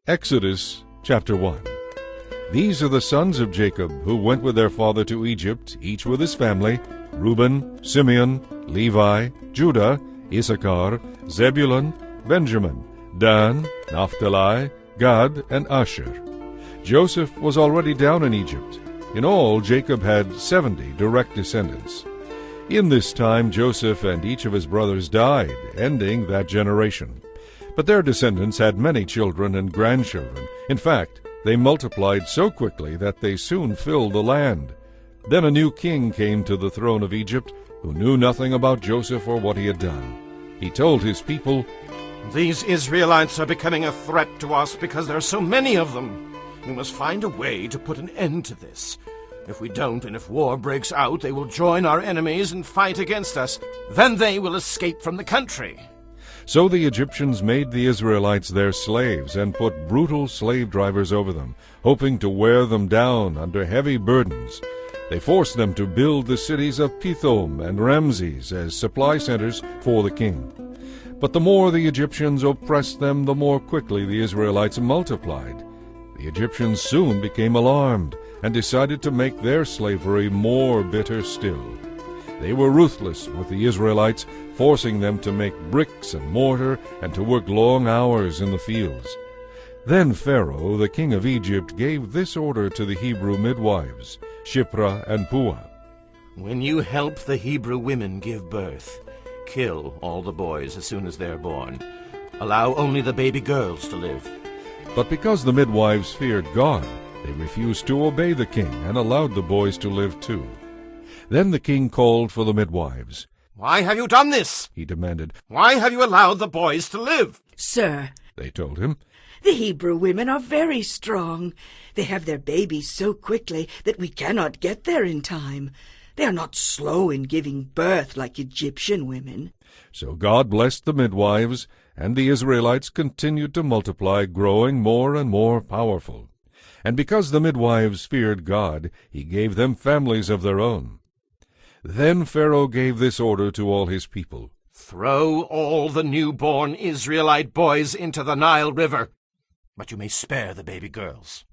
Exodus chapter 1. These are the sons of Jacob, who went with their father to Egypt, each with his family: Reuben, Simeon, Levi, Judah, Issachar, Zebulun, Benjamin, Dan, Naphtali, Gad, and Asher. Joseph was already down in Egypt. In all, Jacob had 70 direct descendants. In this time Joseph and each of his brothers died, ending that generation. But their descendants had many children and grandchildren. In fact, they multiplied so quickly that they soon filled the land. Then a new king came to the throne of Egypt, who knew nothing about Joseph or what he had done. He told his people, "These Israelites are becoming a threat to us because there are so many of them. We must find a way to put an end to this. If we don't, and if war breaks out, they will join our enemies and fight against us. Then they will escape from the country." So the Egyptians made the Israelites their slaves and put brutal slave drivers over them, hoping to wear them down under heavy burdens. They forced them to build the cities of Pithom and Ramses as supply centers for the king. But the more the Egyptians oppressed them, the more quickly the Israelites multiplied. The Egyptians soon became alarmed and decided to make their slavery more bitter still. They were ruthless with the Israelites, forcing them to make bricks and mortar and to work long hours in the fields. Then Pharaoh, the king of Egypt, gave this order to the Hebrew midwives, Shiphrah and Puah. "When you help the Hebrew women give birth, kill all the boys as soon as they're born. Allow only the baby girls to live." But because the midwives feared God, they refused to obey the king and allowed the boys to live too. Then the king called for the midwives. "Why have you done this?" he demanded. "Why have you allowed the boys to live?" "Sir," they told him, "the Hebrew women are very strong. They have their babies so quickly that we cannot get there in time. They are not slow in giving birth like Egyptian women." So God blessed the midwives, and the Israelites continued to multiply, growing more and more powerful. And because the midwives feared God, he gave them families of their own. Then Pharaoh gave this order to all his people: "Throw all the newborn Israelite boys into the Nile River, but you may spare the baby girls."